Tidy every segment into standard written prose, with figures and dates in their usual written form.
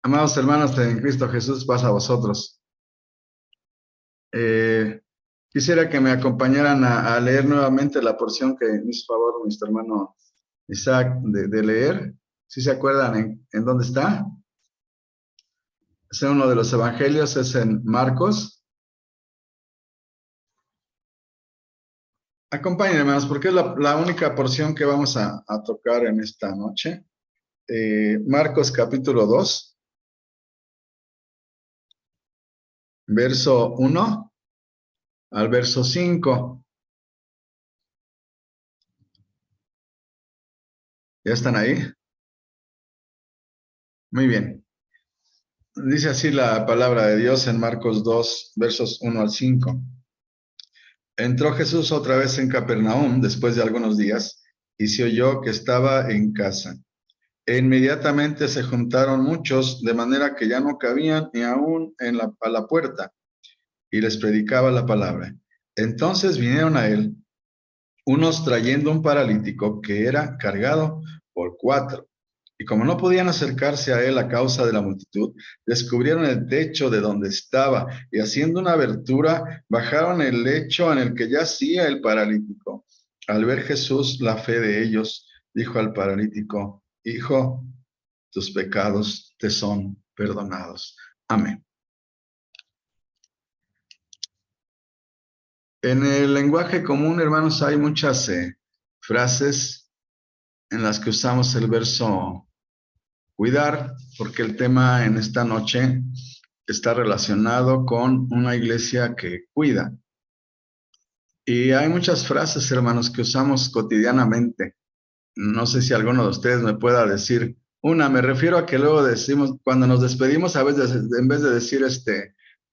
Amados hermanos en Cristo Jesús, paz a vosotros. Quisiera que me acompañaran a leer nuevamente la porción que me hizo favor nuestro hermano Isaac de leer. ¿Sí se acuerdan en dónde está? Es en uno de los evangelios, es en Marcos. Acompáñenme, hermanos, porque es la única porción que vamos a tocar en esta noche. Marcos capítulo 2, verso 1 al verso 5. ¿Ya están ahí? Muy bien. Dice así la palabra de Dios en Marcos 2, versos 1 al 5. Entró Jesús otra vez en Capernaum después de algunos días y se oyó que estaba en casa. E inmediatamente se juntaron muchos, de manera que ya no cabían ni aún a la puerta, y les predicaba la palabra. Entonces vinieron a él unos trayendo un paralítico que era cargado por 4. Y como no podían acercarse a él a causa de la multitud, descubrieron el techo de donde estaba y haciendo una abertura, bajaron el lecho en el que yacía el paralítico. Al ver Jesús la fe de ellos, dijo al paralítico: Hijo, tus pecados te son perdonados. Amén. En el lenguaje común, hermanos, hay muchas frases en las que usamos el verso cuidar, porque el tema en esta noche está relacionado con una iglesia que cuida. Y hay muchas frases, hermanos, que usamos cotidianamente. No sé si alguno de ustedes me pueda decir una. Me refiero a que luego decimos, cuando nos despedimos, a veces en vez de decir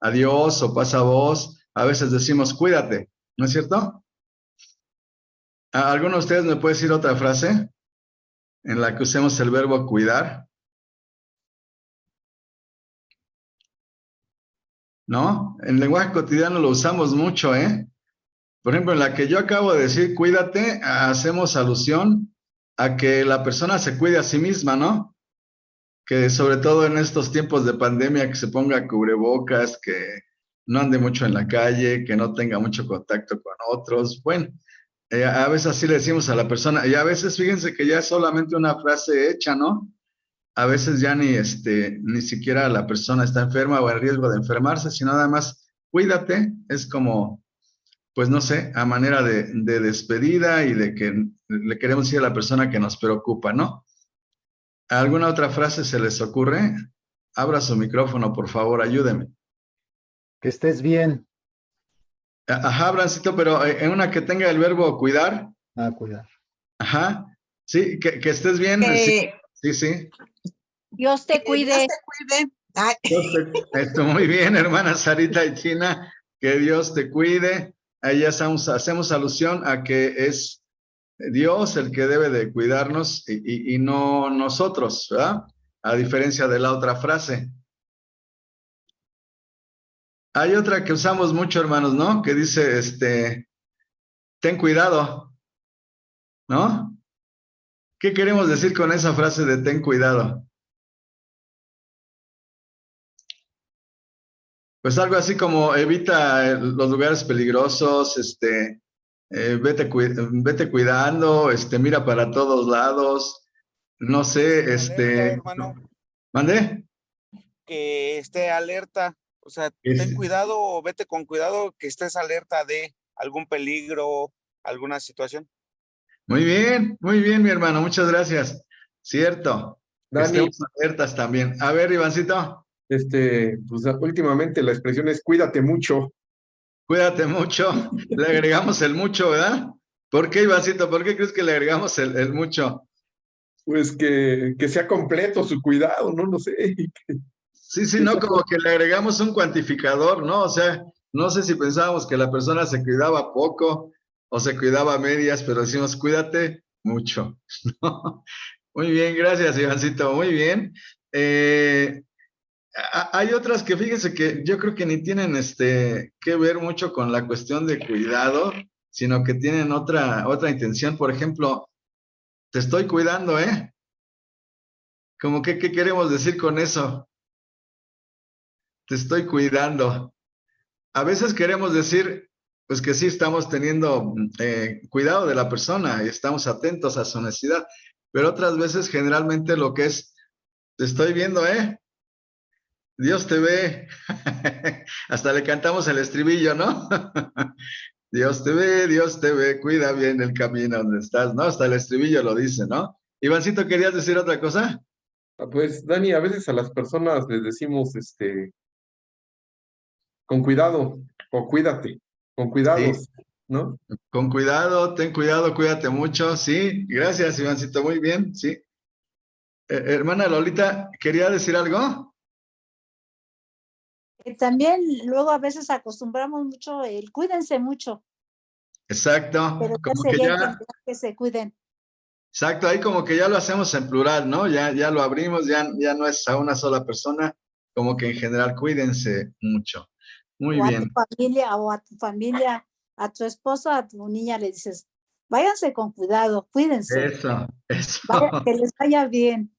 adiós o pasa voz, a veces decimos cuídate, ¿no es cierto? ¿Alguno de ustedes me puede decir otra frase en la que usemos el verbo cuidar? ¿No? En lenguaje cotidiano lo usamos mucho, ¿eh? Por ejemplo, en la que yo acabo de decir cuídate, hacemos alusión a que la persona se cuide a sí misma, ¿no? Que sobre todo en estos tiempos de pandemia, que se ponga cubrebocas, que no ande mucho en la calle, que no tenga mucho contacto con otros. Bueno, a veces así le decimos a la persona, y a veces fíjense que ya es solamente una frase hecha, ¿no? A veces ya ni siquiera la persona está enferma o en riesgo de enfermarse, sino nada más cuídate, es como, pues no sé, a manera de despedida y de que le queremos decir a la persona que nos preocupa, ¿no? ¿Alguna otra frase se les ocurre? Abra su micrófono, por favor, ayúdeme. Que estés bien. Ajá, Brancito, pero en una que tenga el verbo cuidar. Cuidar. Ajá, sí, que estés bien. Sí. Dios te cuide. Dios te cuide. Ay. Esto muy bien, hermana Sarita y China, que Dios te cuide. Ahí ya hacemos alusión a que es Dios el que debe de cuidarnos y no nosotros, ¿verdad? A diferencia de la otra frase. Hay otra que usamos mucho, hermanos, ¿no? Que dice, ten cuidado, ¿no? ¿Qué queremos decir con esa frase de ten cuidado? Pues algo así como evita los lugares peligrosos, vete cuidando, mira para todos lados, no sé, alerta, hermano. ¿Mande? Que esté alerta, o sea, ten cuidado o vete con cuidado, que estés alerta de algún peligro, alguna situación. Muy bien, mi hermano, muchas gracias. Cierto, que Dani, estemos alertas también. A ver, Ivancito. Pues últimamente la expresión es cuídate mucho. Cuídate mucho. Le agregamos el mucho, ¿verdad? ¿Por qué, Ivancito? ¿Por qué crees que le agregamos el mucho? Pues que sea completo su cuidado, ¿no? No sé. Sí, no, como que le agregamos un cuantificador, ¿no? O sea, no sé si pensábamos que la persona se cuidaba poco o se cuidaba a medias, pero decimos cuídate mucho. Muy bien, gracias, Ivancito, muy bien. Hay otras que fíjense que yo creo que ni tienen que ver mucho con la cuestión de cuidado, sino que tienen otra intención. Por ejemplo, te estoy cuidando, ¿eh? Como que, ¿qué queremos decir con eso? te estoy cuidando. A veces queremos decir, pues que sí estamos teniendo cuidado de la persona y estamos atentos a su necesidad, pero otras veces generalmente lo que es, te estoy viendo, Dios te ve. Hasta le cantamos el estribillo, ¿no? Dios te ve, cuida bien el camino donde estás, ¿no? Hasta el estribillo lo dice, ¿no? Ivancito, ¿querías decir otra cosa? Pues, Dani, a veces a las personas les decimos, con cuidado, o cuídate, con Sí, cuidados, ¿no? con cuidado, ten cuidado, cuídate mucho. Sí, gracias, Ivancito, muy bien, sí. Hermana Lolita, ¿quería decir algo? También luego a veces acostumbramos mucho el cuídense mucho, Exacto, pero ya como que sería en ya, general que se cuiden. exacto, ahí como que ya lo hacemos en plural, ¿no? Ya lo abrimos, ya no es a una sola persona, como que en general cuídense mucho. Muy O a tu bien, familia, o a tu familia, a tu esposo, a tu niña le dices, váyanse con cuidado, cuídense, eso. que les vaya bien.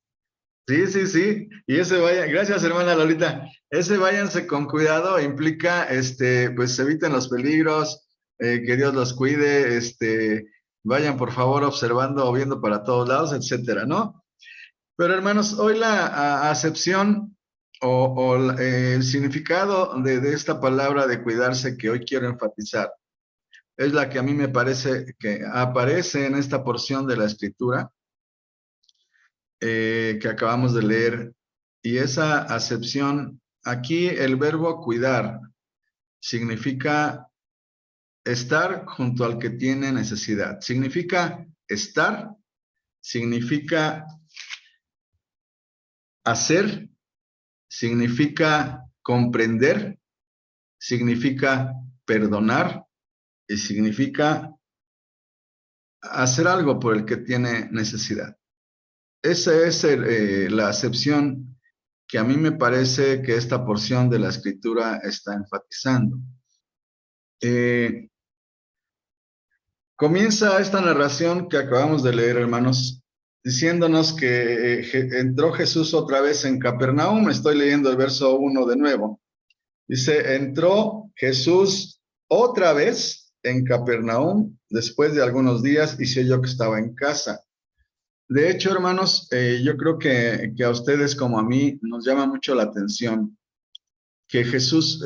Sí, sí, sí. Y ese vaya, gracias, hermana Lolita. Ese váyanse con cuidado implica, pues eviten los peligros, que Dios los cuide, vayan por favor observando o viendo para todos lados, etcétera, ¿no? Pero hermanos, hoy la acepción el significado de esta palabra de cuidarse que hoy quiero enfatizar es la que a mí me parece que aparece en esta porción de la escritura que acabamos de leer. Y esa acepción, aquí el verbo cuidar significa estar junto al que tiene necesidad. Significa estar, significa hacer, significa comprender, significa perdonar y significa hacer algo por el que tiene necesidad. Esa es la acepción que a mí me parece que esta porción de la escritura está enfatizando. Comienza esta narración que acabamos de leer, hermanos, diciéndonos que entró Jesús otra vez en Capernaum. Estoy leyendo el verso 1 de nuevo. Dice, entró Jesús otra vez en Capernaum después de algunos días y se oyó que estaba en casa. De hecho, hermanos, yo creo que a ustedes como a mí nos llama mucho la atención que Jesús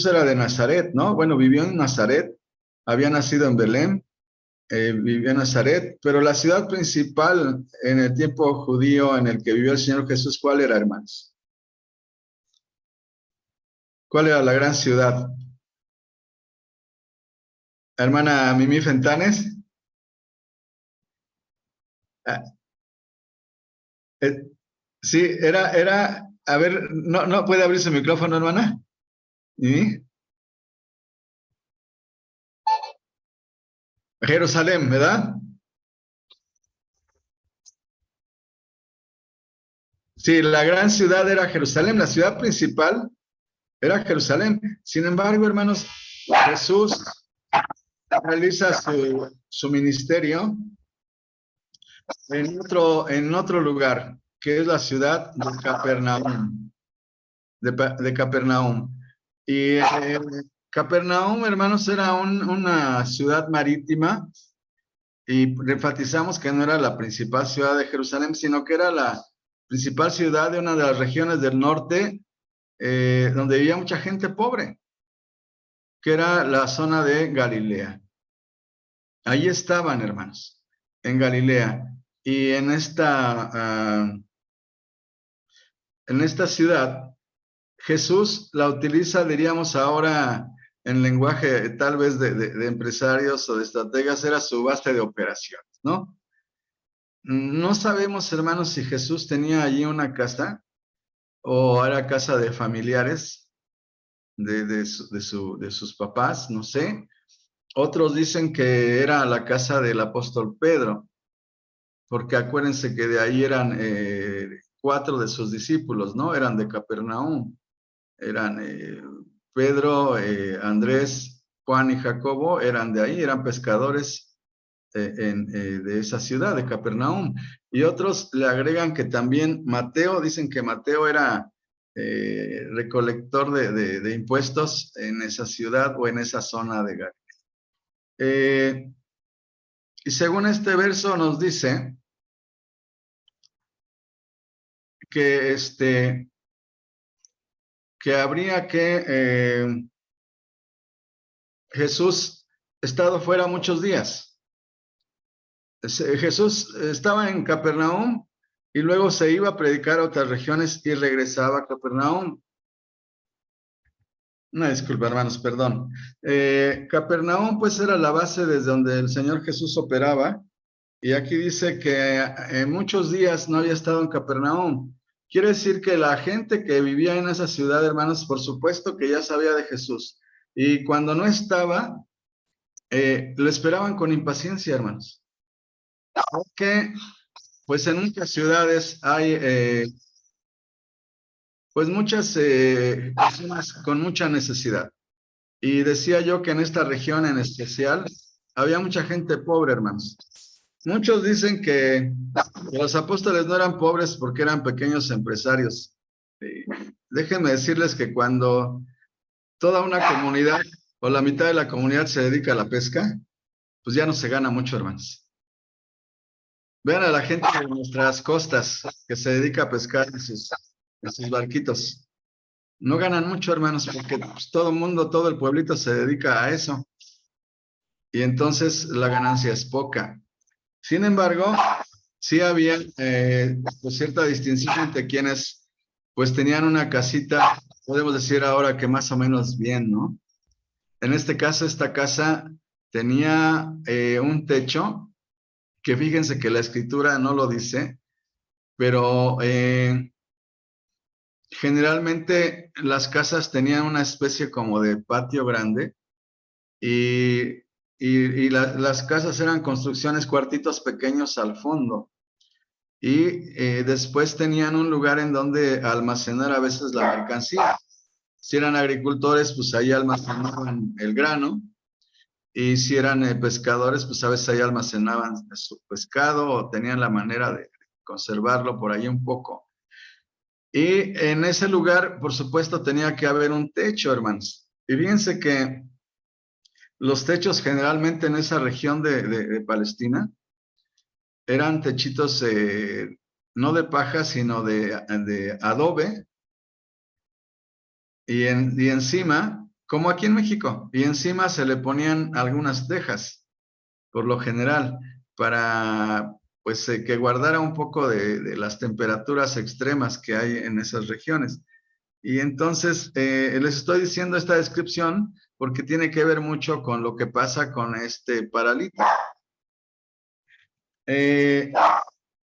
era de Nazaret, ¿no? Bueno, vivió en Nazaret, había nacido en Belén, vivió en Nazaret, pero la ciudad principal en el tiempo judío en el que vivió el Señor Jesús, ¿cuál era, hermanos? ¿Cuál era la gran ciudad? Hermana Mimi Fentanes. Ah, eh, sí, a ver, no puede abrir su micrófono, hermana. ¿Y? Jerusalén, ¿verdad? Sí, la gran ciudad era Jerusalén, la ciudad principal era Jerusalén. Sin embargo, hermanos, Jesús realiza su ministerio en otro lugar, que es la ciudad de Capernaum. De Capernaum. Y Capernaum, hermanos, era una ciudad marítima y enfatizamos que no era la principal ciudad de Jerusalén, sino que era la principal ciudad de una de las regiones del norte donde vivía mucha gente pobre, que era la zona de Galilea. Ahí estaban, hermanos, en Galilea. Y en esta ciudad, Jesús la utiliza, diríamos ahora, en lenguaje tal vez de empresarios o de estrategas, era su base de operaciones, ¿no? No sabemos, hermanos, si Jesús tenía allí una casa o era casa de familiares de sus papás, no sé. Otros dicen que era la casa del apóstol Pedro, porque acuérdense que de ahí eran 4 de sus discípulos, ¿no? Eran de Capernaum. Eran Pedro, Andrés, Juan y Jacobo, eran de ahí, eran pescadores de esa ciudad, de Capernaum. Y otros le agregan que también Mateo, dicen que Mateo era recolector de impuestos en esa ciudad o en esa zona de Galilea. Y según este verso nos dice que, que habría que Jesús estado fuera muchos días. Jesús estaba en Capernaum y luego se iba a predicar a otras regiones y regresaba a Capernaum. Una disculpa, hermanos, perdón. Capernaum pues era la base desde donde el Señor Jesús operaba, y aquí dice que en muchos días no había estado en Capernaum. Quiere decir que la gente que vivía en esa ciudad, hermanos, por supuesto que ya sabía de Jesús, y cuando no estaba, lo esperaban con impaciencia, hermanos. Porque pues en muchas ciudades hay pues muchas personas con mucha necesidad. Y decía yo que en esta región en especial había mucha gente pobre, hermanos. Muchos dicen que los apóstoles no eran pobres porque eran pequeños empresarios. Déjenme decirles que cuando toda una comunidad o la mitad de la comunidad se dedica a la pesca, pues ya no se gana mucho, hermanos. Vean a la gente de nuestras costas que se dedica a pescar en sus barquitos. No ganan mucho, hermanos, porque pues, todo el mundo, todo el pueblito se dedica a eso. Y entonces la ganancia es poca. Sin embargo, sí había pues cierta distinción entre quienes pues tenían una casita, podemos decir ahora que más o menos bien, ¿no? En este caso, esta casa tenía un techo, que fíjense que la escritura no lo dice, pero generalmente las casas tenían una especie como de patio grande, y las casas eran construcciones, cuartitos pequeños al fondo. Y después tenían un lugar en donde almacenar a veces la mercancía. Si eran agricultores, pues ahí almacenaban el grano. Y si eran pescadores, pues a veces ahí almacenaban su pescado o tenían la manera de conservarlo por ahí un poco. Y en ese lugar, por supuesto, tenía que haber un techo, hermanos. Y fíjense que los techos generalmente en esa región de Palestina eran techitos no de paja, sino de adobe, y encima, como aquí en México, y encima se le ponían algunas tejas, por lo general, para pues que guardara un poco de las temperaturas extremas que hay en esas regiones. Y entonces les estoy diciendo esta descripción porque tiene que ver mucho con lo que pasa con este paralítico.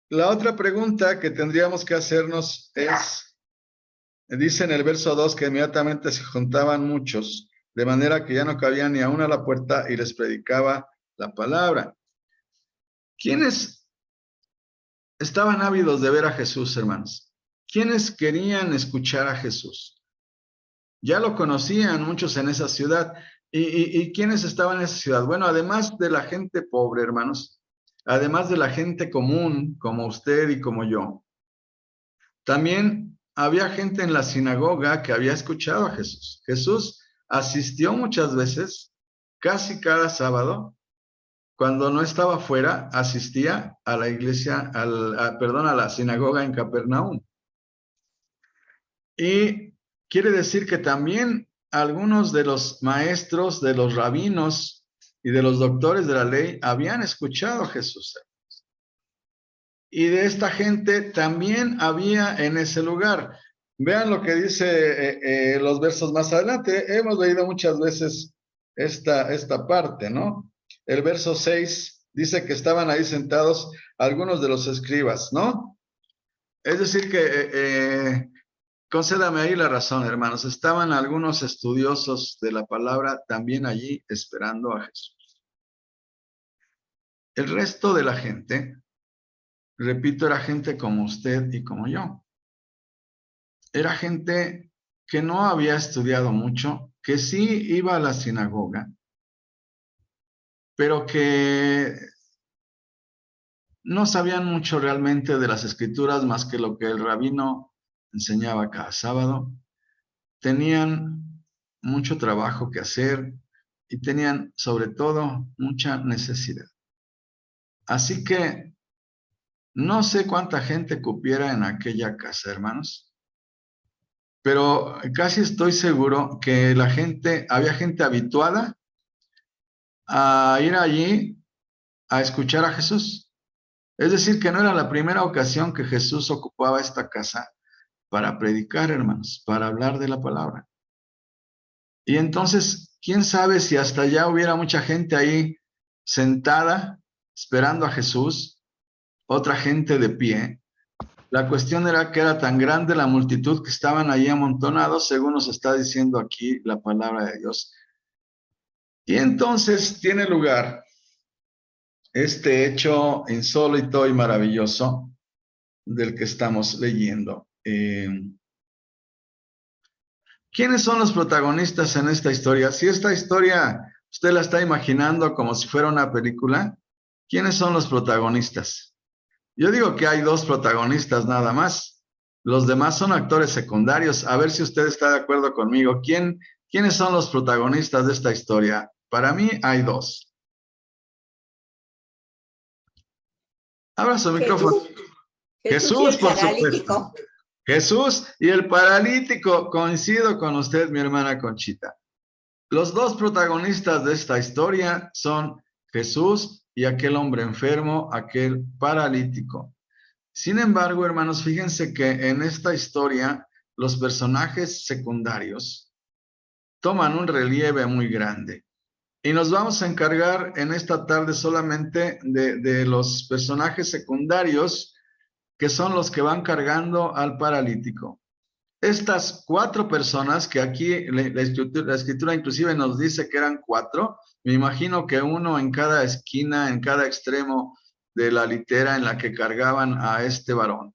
La otra pregunta que tendríamos que hacernos es, dice en el verso 2 que inmediatamente se juntaban muchos, de manera que ya no cabía ni aún a la puerta, y les predicaba la palabra. ¿Quiénes estaban ávidos de ver a Jesús, hermanos? ¿Quiénes querían escuchar a Jesús? Ya lo conocían muchos en esa ciudad. ¿Y quiénes estaban en esa ciudad? Bueno, además de la gente pobre, hermanos, además de la gente común, como usted y como yo, también había gente en la sinagoga que había escuchado a Jesús. Jesús asistió muchas veces, casi cada sábado. Cuando no estaba fuera, asistía a la iglesia, a la sinagoga en Capernaum. Y quiere decir que también algunos de los maestros, de los rabinos y de los doctores de la ley habían escuchado a Jesús. Y de esta gente también había en ese lugar. Vean lo que dice los versos más adelante. Hemos leído muchas veces esta parte, ¿no? El verso 6 dice que estaban ahí sentados algunos de los escribas, ¿no? Es decir que, concédame ahí la razón, hermanos, estaban algunos estudiosos de la palabra también allí esperando a Jesús. El resto de la gente, repito, era gente como usted y como yo. Era gente que no había estudiado mucho, que sí iba a la sinagoga, pero que no sabían mucho realmente de las escrituras más que lo que el rabino enseñaba cada sábado, tenían mucho trabajo que hacer y tenían sobre todo mucha necesidad. Así que no sé cuánta gente cupiera en aquella casa, hermanos, pero casi estoy seguro que había gente habituada a ir allí a escuchar a Jesús. Es decir, que no era la primera ocasión que Jesús ocupaba esta casa para predicar, hermanos, para hablar de la palabra. Y entonces, quién sabe si hasta allá hubiera mucha gente ahí sentada, esperando a Jesús, otra gente de pie. La cuestión era que era tan grande la multitud que estaban ahí amontonados, según nos está diciendo aquí la palabra de Dios. Y entonces tiene lugar este hecho insólito y maravilloso del que estamos leyendo. ¿Quiénes son los protagonistas en esta historia? Si esta historia usted la está imaginando como si fuera una película, ¿quiénes son los protagonistas? Yo digo que hay dos protagonistas nada más. Los demás son actores secundarios. A ver si usted está de acuerdo conmigo. ¿Quiénes son los protagonistas de esta historia? Para mí hay dos. Abra su micrófono. Jesús, por supuesto. Jesús y el paralítico. Coincido con usted, mi hermana Conchita. Los dos protagonistas de esta historia son Jesús y aquel hombre enfermo, aquel paralítico. Sin embargo, hermanos, fíjense que en esta historia los personajes secundarios toman un relieve muy grande. Y nos vamos a encargar en esta tarde solamente de los personajes secundarios, que son los que van cargando al paralítico. Estas 4 personas, que aquí la escritura inclusive nos dice que eran 4, me imagino que uno en cada esquina, en cada extremo de la litera en la que cargaban a este varón.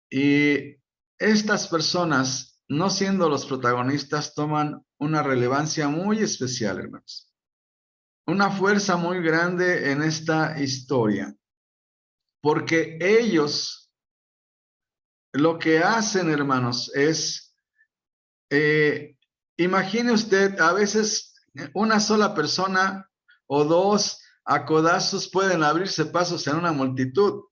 Y estas personas, no siendo los protagonistas, toman una relevancia muy especial, hermanos. Una fuerza muy grande en esta historia, porque ellos lo que hacen, hermanos, es, imagine usted, a veces una sola persona o dos a codazos pueden abrirse pasos en una multitud.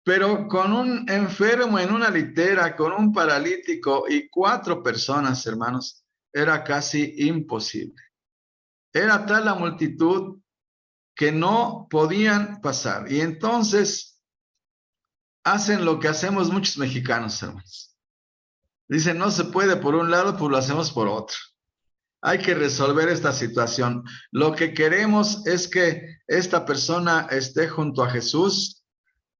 Pero con un enfermo en una litera, con un paralítico y 4 personas, hermanos, era casi imposible. Era tal la multitud que no podían pasar. Y entonces hacen lo que hacemos muchos mexicanos, hermanos. Dicen, no se puede por un lado, pues lo hacemos por otro. Hay que resolver esta situación. Lo que queremos es que esta persona esté junto a Jesús,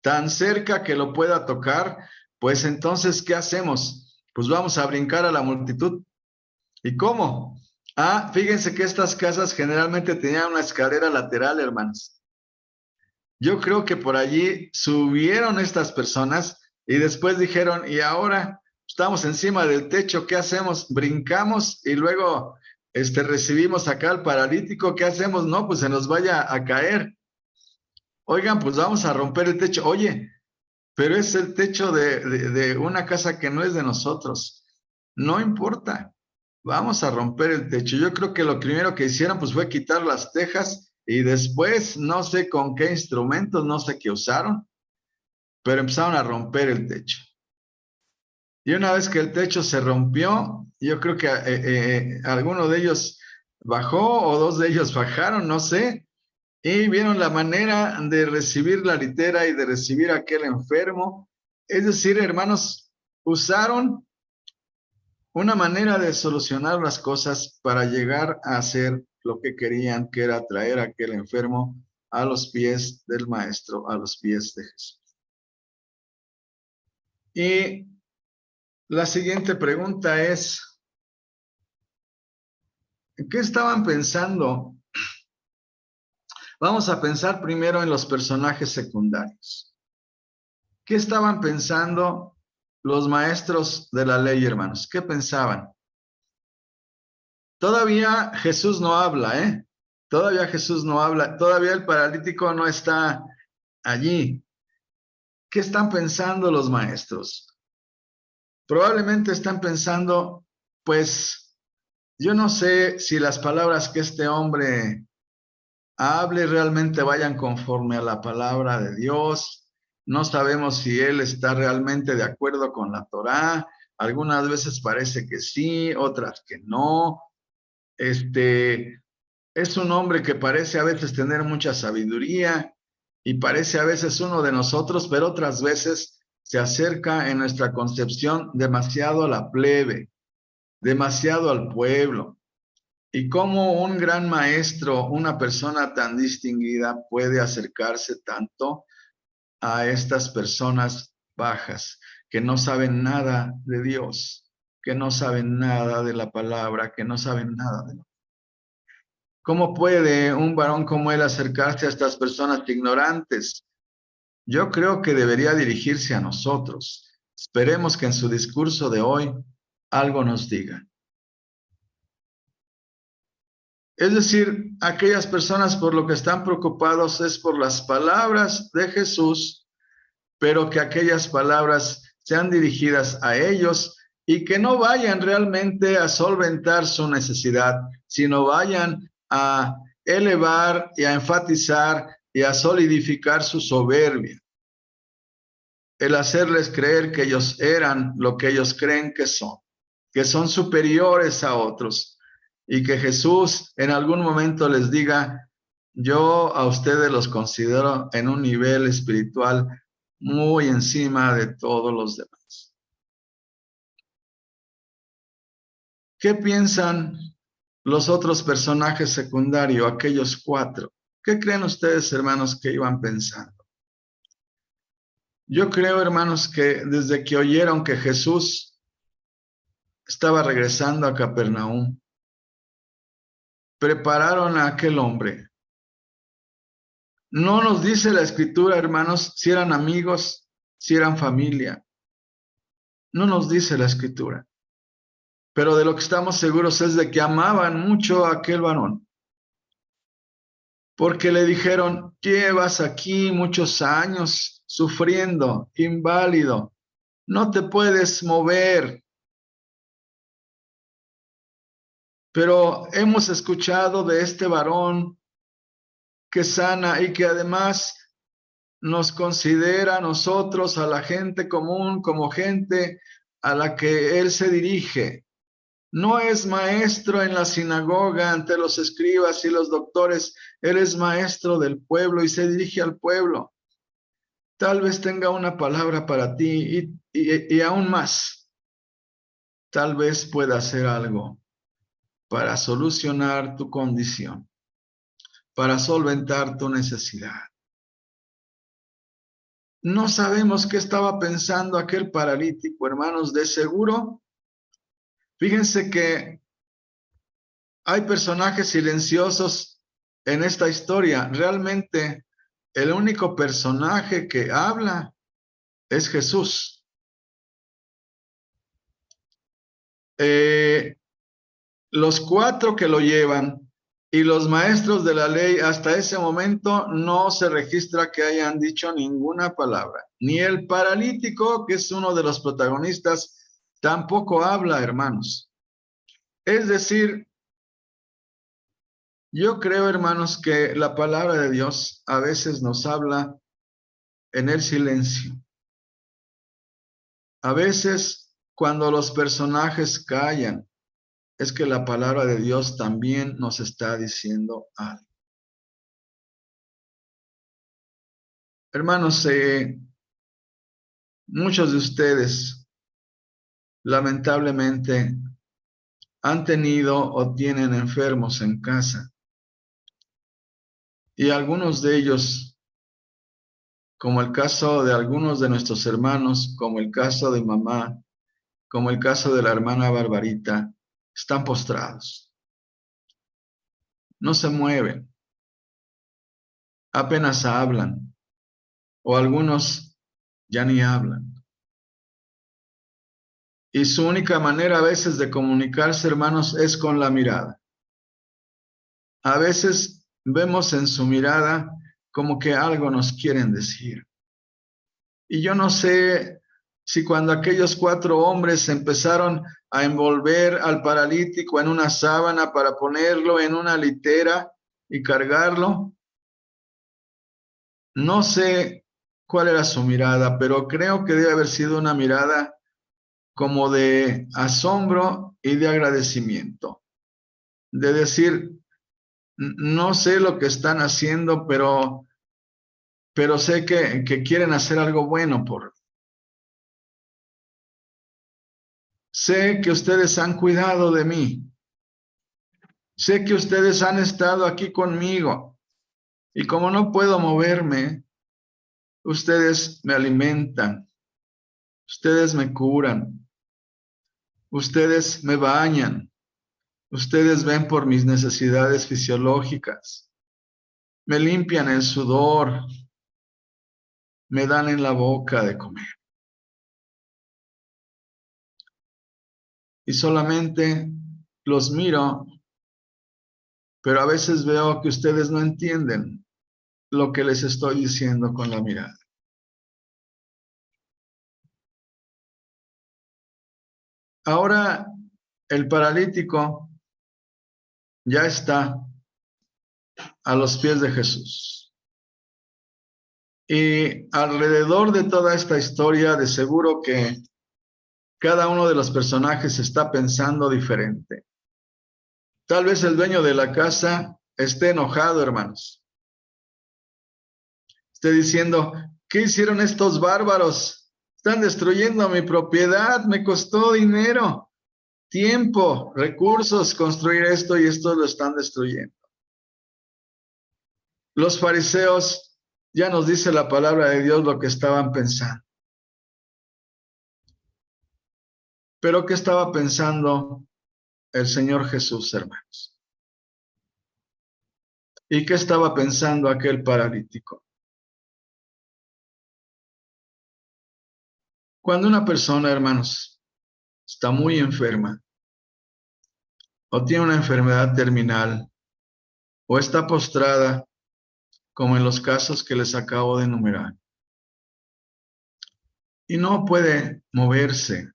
tan cerca que lo pueda tocar. Pues entonces, ¿qué hacemos? Pues vamos a brincar a la multitud. ¿Y cómo? Fíjense que estas casas generalmente tenían una escalera lateral, hermanos. Yo creo que por allí subieron estas personas y después dijeron, y ahora estamos encima del techo, ¿qué hacemos? Brincamos y luego recibimos acá al paralítico, ¿qué hacemos? No, pues se nos vaya a caer. Oigan, pues vamos a romper el techo. Oye, pero es el techo de una casa que no es de nosotros. No importa, vamos a romper el techo. Yo creo que lo primero que hicieron pues fue quitar las tejas y después no sé con qué instrumentos, no sé qué usaron, pero empezaron a romper el techo. Y una vez que el techo se rompió, yo creo que alguno de ellos bajó o 2 de ellos bajaron, no sé, y vieron la manera de recibir la litera y de recibir a aquel enfermo. Es decir, hermanos, usaron una manera de solucionar las cosas para llegar a hacer lo que querían, que era traer a aquel enfermo a los pies del Maestro, a los pies de Jesús. Y la siguiente pregunta es, ¿qué estaban pensando? Vamos a pensar primero en los personajes secundarios. ¿Qué estaban pensando los maestros de la ley, hermanos? ¿Qué pensaban? Todavía Jesús no habla, ¿eh? Todavía Jesús no habla. Todavía el paralítico no está allí. ¿Qué están pensando los maestros? Probablemente están pensando, pues, yo no sé si las palabras que este hombre hable realmente vayan conforme a la palabra de Dios. No sabemos si él está realmente de acuerdo con la Torá. Algunas veces parece que sí, otras que no. Es un hombre que parece a veces tener mucha sabiduría y parece a veces uno de nosotros, pero otras veces se acerca en nuestra concepción demasiado a la plebe, demasiado al pueblo. Y cómo un gran maestro, una persona tan distinguida, puede acercarse tanto a estas personas bajas que no saben nada de Dios, que no saben nada de la palabra, que no saben nada de ¿Cómo puede un varón como él acercarse a estas personas ignorantes? Yo creo que debería dirigirse a nosotros. Esperemos que en su discurso de hoy algo nos diga. Es decir, aquellas personas por lo que están preocupados es por las palabras de Jesús, pero que aquellas palabras sean dirigidas a ellos y que no vayan realmente a solventar su necesidad, sino vayan a elevar y a enfatizar y a solidificar su soberbia. El hacerles creer que ellos eran lo que ellos creen que son superiores a otros, y que Jesús en algún momento les diga, yo a ustedes los considero en un nivel espiritual muy encima de todos los demás. ¿Qué piensan los otros personajes secundarios, aquellos 4? ¿Qué creen ustedes, hermanos, que iban pensando? Yo creo, hermanos, que desde que oyeron que Jesús estaba regresando a Capernaum, prepararon a aquel hombre. No nos dice la Escritura, hermanos, si eran amigos, si eran familia. No nos dice la Escritura. Pero de lo que estamos seguros es de que amaban mucho a aquel varón. Porque le dijeron, llevas aquí muchos años sufriendo, inválido, no te puedes mover. Pero hemos escuchado de este varón que sana y que además nos considera a nosotros, a la gente común, como gente a la que él se dirige. No es maestro en la sinagoga ante los escribas y los doctores, él es maestro del pueblo y se dirige al pueblo. Tal vez tenga una palabra para ti y aún más, tal vez pueda hacer algo para solucionar tu condición, para solventar tu necesidad. No sabemos qué estaba pensando aquel paralítico, hermanos, de seguro. Fíjense que hay personajes silenciosos en esta historia. Realmente el único personaje que habla es Jesús. Los 4 que lo llevan y los maestros de la ley hasta ese momento no se registra que hayan dicho ninguna palabra. Ni el paralítico, que es uno de los protagonistas, tampoco habla, hermanos. Es decir, yo creo, hermanos, que la palabra de Dios a veces nos habla en el silencio. A veces, cuando los personajes callan, es que la palabra de Dios también nos está diciendo algo. Hermanos, muchos de ustedes, lamentablemente, han tenido o tienen enfermos en casa. Y algunos de ellos, como el caso de algunos de nuestros hermanos, como el caso de mamá, como el caso de la hermana Barbarita, están postrados. No se mueven. Apenas hablan. O algunos ya ni hablan. Y su única manera a veces de comunicarse, hermanos, es con la mirada. A veces vemos en su mirada como que algo nos quieren decir. Y yo no sé si cuando aquellos 4 hombres empezaron a envolver al paralítico en una sábana para ponerlo en una litera y cargarlo, no sé cuál era su mirada, pero creo que debe haber sido una mirada como de asombro y de agradecimiento, de decir, no sé lo que están haciendo, pero sé que quieren hacer algo bueno por. Sé que ustedes han cuidado de mí. Sé que ustedes han estado aquí conmigo. Y como no puedo moverme, ustedes me alimentan. Ustedes me curan. Ustedes me bañan. Ustedes ven por mis necesidades fisiológicas. Me limpian el sudor. Me dan en la boca de comer. Y solamente los miro, pero a veces veo que ustedes no entienden lo que les estoy diciendo con la mirada. Ahora el paralítico ya está a los pies de Jesús. Y alrededor de toda esta historia, de seguro que cada uno de los personajes está pensando diferente. Tal vez el dueño de la casa esté enojado, hermanos. Esté diciendo, ¿qué hicieron estos bárbaros? Están destruyendo mi propiedad, me costó dinero, tiempo, recursos construir esto y esto lo están destruyendo. Los fariseos, ya nos dice la palabra de Dios lo que estaban pensando. Pero ¿qué estaba pensando el Señor Jesús, hermanos? ¿Y qué estaba pensando aquel paralítico? Cuando una persona, hermanos, está muy enferma, o tiene una enfermedad terminal, o está postrada, como en los casos que les acabo de enumerar, y no puede moverse,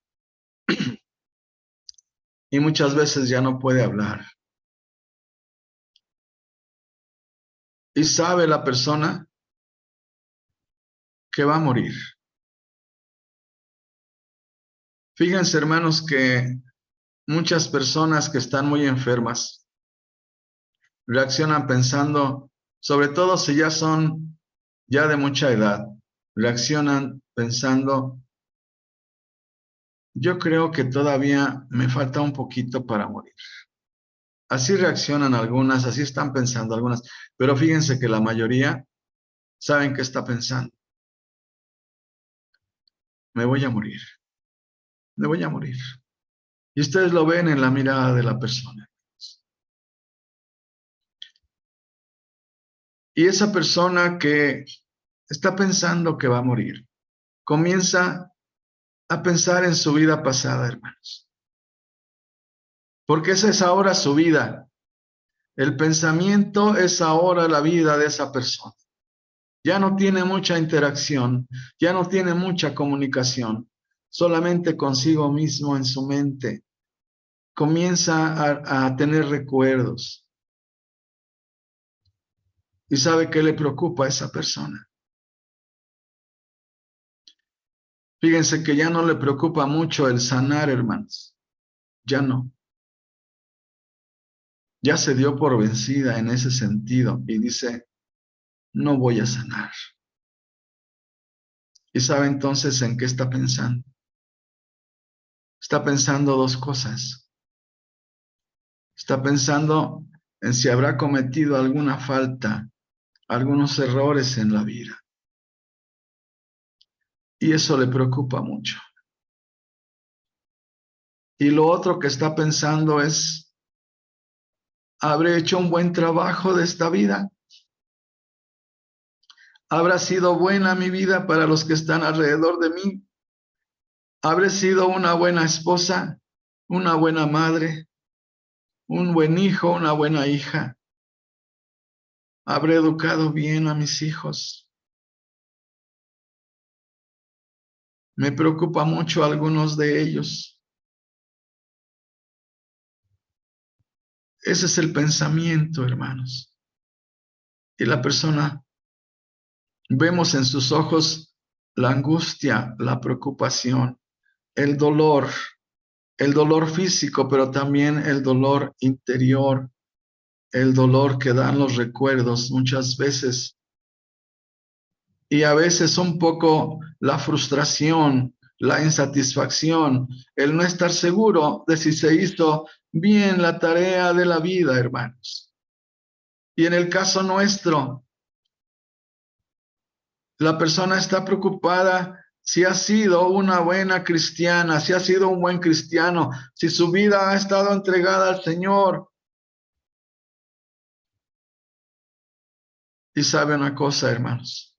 y muchas veces ya no puede hablar. Y sabe la persona que va a morir. Fíjense, hermanos, que muchas personas que están muy enfermas reaccionan pensando, sobre todo si ya son ya de mucha edad, reaccionan pensando, yo creo que todavía me falta un poquito para morir. Así reaccionan algunas, así están pensando algunas, pero fíjense que la mayoría saben qué está pensando. Me voy a morir, me voy a morir. Y ustedes lo ven en la mirada de la persona. Y esa persona que está pensando que va a morir, comienza a pensar en su vida pasada, hermanos. Porque esa es ahora su vida. El pensamiento es ahora la vida de esa persona. Ya no tiene mucha interacción, ya no tiene mucha comunicación, solamente consigo mismo en su mente. Comienza a tener recuerdos. ¿Y sabe qué le preocupa a esa persona? Fíjense que ya no le preocupa mucho el sanar, hermanos. Ya no. Ya se dio por vencida en ese sentido y dice, no voy a sanar. ¿Y sabe entonces en qué está pensando? Está pensando 2 cosas. Está pensando en si habrá cometido alguna falta, algunos errores en la vida. Y eso le preocupa mucho. Y lo otro que está pensando es, ¿habré hecho un buen trabajo de esta vida? ¿Habrá sido buena mi vida para los que están alrededor de mí? ¿Habré sido una buena esposa, una buena madre, un buen hijo, una buena hija? ¿Habré educado bien a mis hijos? Me preocupa mucho algunos de ellos. Ese es el pensamiento, hermanos. Y la persona, vemos en sus ojos la angustia, la preocupación, el dolor físico, pero también el dolor interior, el dolor que dan los recuerdos muchas veces. Y a veces un poco la frustración, la insatisfacción, el no estar seguro de si se hizo bien la tarea de la vida, hermanos. Y en el caso nuestro, la persona está preocupada si ha sido una buena cristiana, si ha sido un buen cristiano, si su vida ha estado entregada al Señor. Y sabe una cosa, hermanos,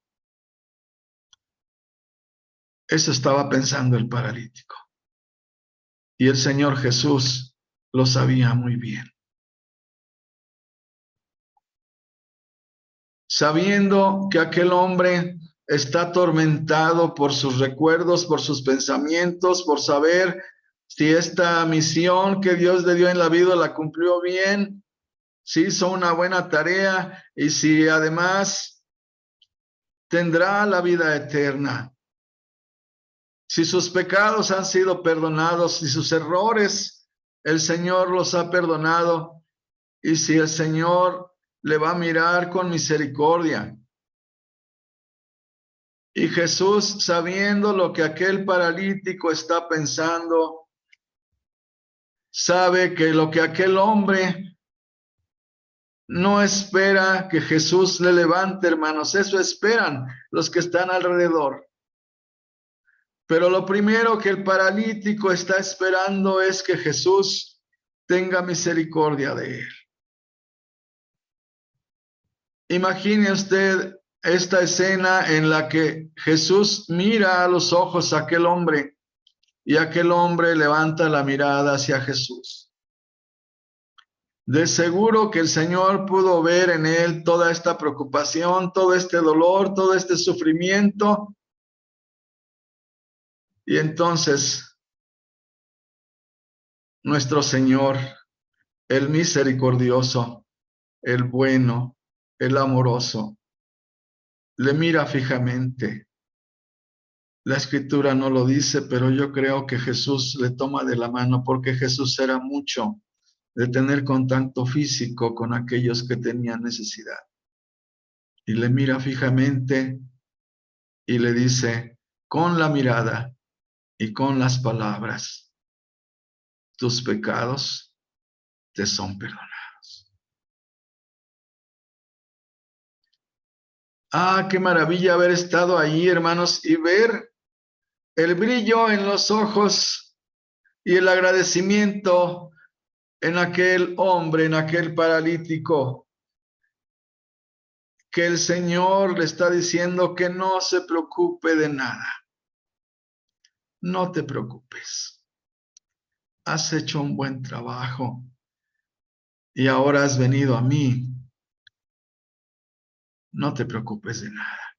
eso estaba pensando el paralítico. Y el Señor Jesús lo sabía muy bien. Sabiendo que aquel hombre está atormentado por sus recuerdos, por sus pensamientos, por saber si esta misión que Dios le dio en la vida la cumplió bien, si hizo una buena tarea y si además tendrá la vida eterna. Si sus pecados han sido perdonados, si sus errores el Señor los ha perdonado y si el Señor le va a mirar con misericordia. Y Jesús, sabiendo lo que aquel paralítico está pensando, sabe que lo que aquel hombre no espera que Jesús le levante, hermanos, eso esperan los que están alrededor. Pero lo primero que el paralítico está esperando es que Jesús tenga misericordia de él. Imagine usted esta escena en la que Jesús mira a los ojos a aquel hombre y aquel hombre levanta la mirada hacia Jesús. De seguro que el Señor pudo ver en él toda esta preocupación, todo este dolor, todo este sufrimiento. Y entonces, nuestro Señor, el misericordioso, el bueno, el amoroso, le mira fijamente. La Escritura no lo dice, pero yo creo que Jesús le toma de la mano porque Jesús era mucho de tener contacto físico con aquellos que tenían necesidad. Y le mira fijamente y le dice, con la mirada y con las palabras, tus pecados te son perdonados. Ah, qué maravilla haber estado ahí, hermanos, y ver el brillo en los ojos y el agradecimiento en aquel hombre, en aquel paralítico, que el Señor le está diciendo que no se preocupe de nada. No te preocupes. Has hecho un buen trabajo y ahora has venido a mí. No te preocupes de nada.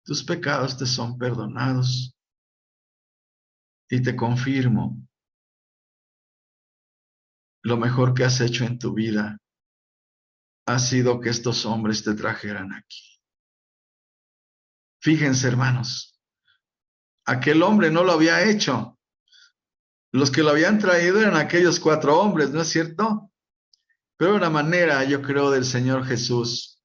Tus pecados te son perdonados. Y te confirmo, lo mejor que has hecho en tu vida ha sido que estos hombres te trajeran aquí. Fíjense, hermanos, aquel hombre no lo había hecho. Los que lo habían traído eran aquellos 4 hombres, ¿no es cierto? Pero una manera, yo creo, del Señor Jesús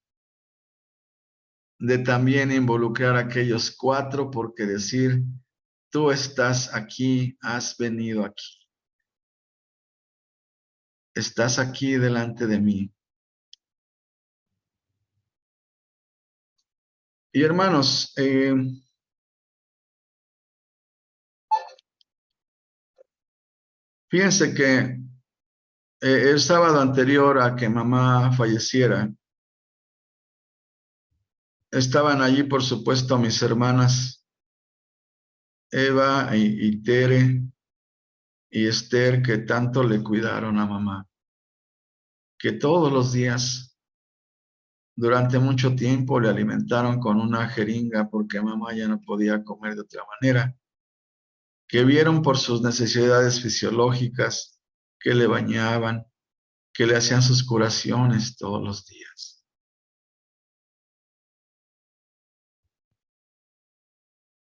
de también involucrar a aquellos 4, porque decir, tú estás aquí, has venido aquí. Estás aquí delante de mí. Y hermanos, fíjense que el sábado anterior a que mamá falleciera, estaban allí, por supuesto, mis hermanas Eva y Tere y Esther, que tanto le cuidaron a mamá, que todos los días Durante mucho tiempo le alimentaron con una jeringa porque mamá ya no podía comer de otra manera. Que vieron por sus necesidades fisiológicas, que le bañaban, que le hacían sus curaciones todos los días.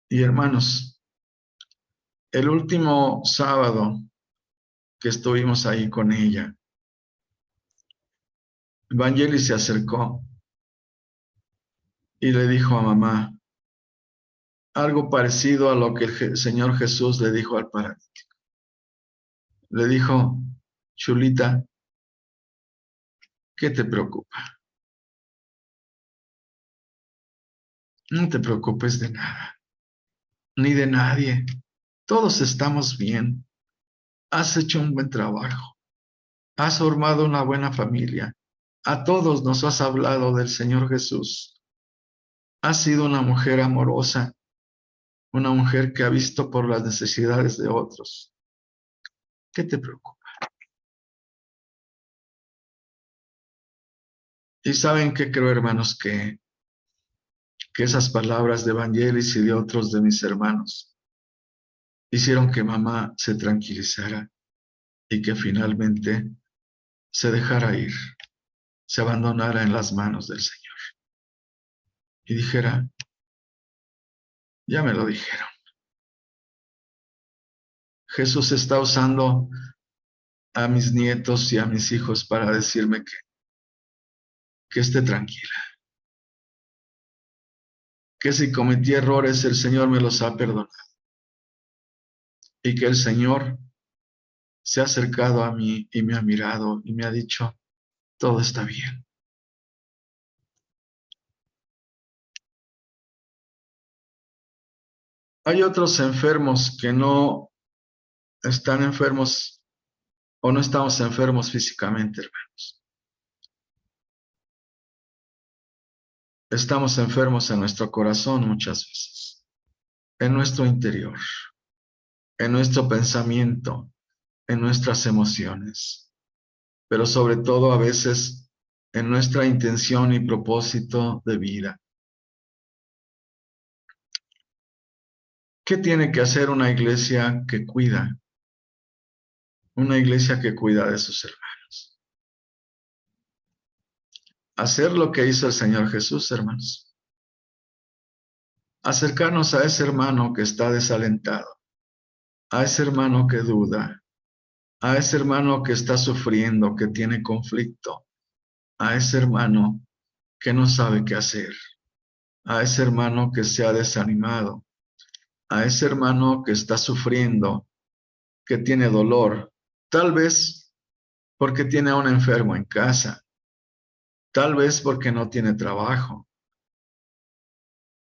Y hermanos, el último sábado que estuvimos ahí con ella, Vangelis se acercó y le dijo a mamá algo parecido a lo que el Señor Jesús le dijo al paralítico. Le dijo, Chulita, ¿qué te preocupa? No te preocupes de nada, ni de nadie. Todos estamos bien. Has hecho un buen trabajo. Has formado una buena familia. A todos nos has hablado del Señor Jesús. Has sido una mujer amorosa, una mujer que ha visto por las necesidades de otros. ¿Qué te preocupa? Y saben qué creo, hermanos, que esas palabras de Vangelis y de otros de mis hermanos hicieron que mamá se tranquilizara y que finalmente se dejara ir, se abandonara en las manos del Señor. Y dijera, ya me lo dijeron. Jesús está usando a mis nietos y a mis hijos para decirme que esté tranquila. Que si cometí errores, el Señor me los ha perdonado. Y que el Señor se ha acercado a mí y me ha mirado y me ha dicho, todo está bien. Hay otros enfermos que no están enfermos o no estamos enfermos físicamente, hermanos. Estamos enfermos en nuestro corazón muchas veces, en nuestro interior, en nuestro pensamiento, en nuestras emociones, pero sobre todo a veces en nuestra intención y propósito de vida. ¿Qué tiene que hacer una iglesia que cuida? Una iglesia que cuida de sus hermanos. Hacer lo que hizo el Señor Jesús, hermanos. Acercarnos a ese hermano que está desalentado, a ese hermano que duda, a ese hermano que está sufriendo, que tiene conflicto, a ese hermano que no sabe qué hacer, a ese hermano que se ha desanimado, a ese hermano que está sufriendo, que tiene dolor, tal vez porque tiene a un enfermo en casa, tal vez porque no tiene trabajo,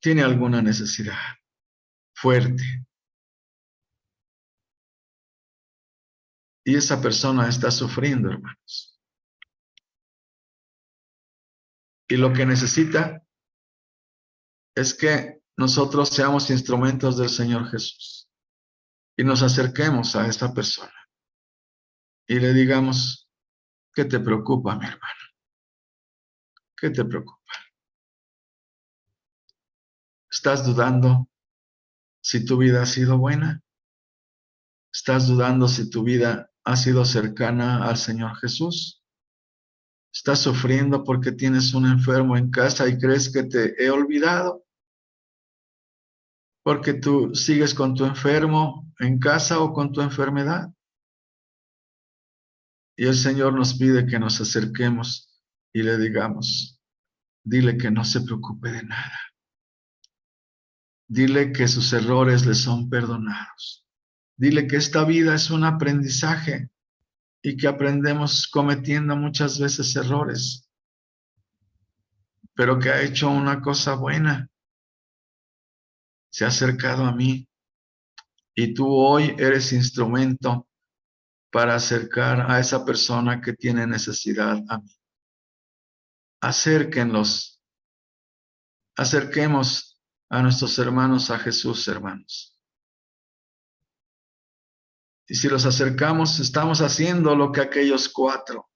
tiene alguna necesidad fuerte. Y esa persona está sufriendo, hermanos. Y lo que necesita es que nosotros seamos instrumentos del Señor Jesús y nos acerquemos a esta persona y le digamos, ¿qué te preocupa, mi hermano? ¿Qué te preocupa? ¿Estás dudando si tu vida ha sido buena? ¿Estás dudando si tu vida ha sido cercana al Señor Jesús? ¿Estás sufriendo porque tienes un enfermo en casa y crees que te he olvidado? ¿Porque tú sigues con tu enfermo en casa o con tu enfermedad? Y el Señor nos pide que nos acerquemos y le digamos, dile que no se preocupe de nada. Dile que sus errores le son perdonados. Dile que esta vida es un aprendizaje y que aprendemos cometiendo muchas veces errores, pero que ha hecho una cosa buena. Se ha acercado a mí y tú hoy eres instrumento para acercar a esa persona que tiene necesidad a mí. Acérquenlos, acerquemos a nuestros hermanos a Jesús, hermanos. Y si los acercamos, estamos haciendo lo que aquellos 4.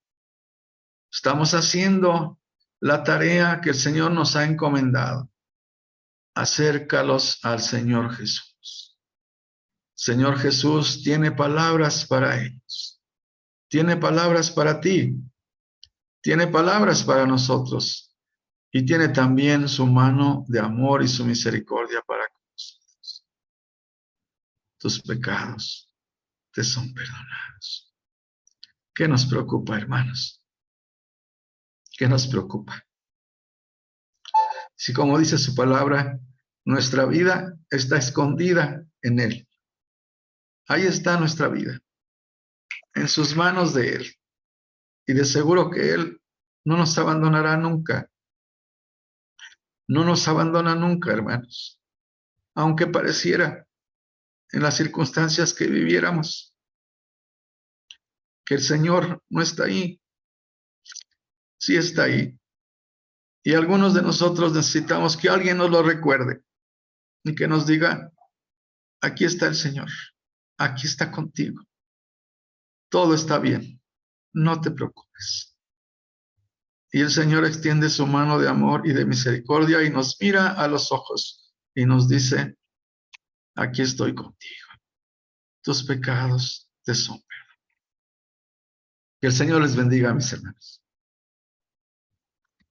Estamos haciendo la tarea que el Señor nos ha encomendado. Acércalos al Señor Jesús. Señor Jesús tiene palabras para ellos. Tiene palabras para ti. Tiene palabras para nosotros. Y tiene también su mano de amor y su misericordia para nosotros. Tus pecados te son perdonados. ¿Qué nos preocupa, hermanos? ¿Qué nos preocupa? Si como dice su palabra, nuestra vida está escondida en Él. Ahí está nuestra vida, en sus manos de Él. Y de seguro que Él no nos abandonará nunca. No nos abandona nunca, hermanos. Aunque pareciera en las circunstancias que viviéramos que el Señor no está ahí. Sí está ahí. Y algunos de nosotros necesitamos que alguien nos lo recuerde y que nos diga, aquí está el Señor, aquí está contigo. Todo está bien, no te preocupes. Y el Señor extiende su mano de amor y de misericordia y nos mira a los ojos y nos dice, aquí estoy contigo. Tus pecados te son perdonados. Que el Señor les bendiga, mis hermanos.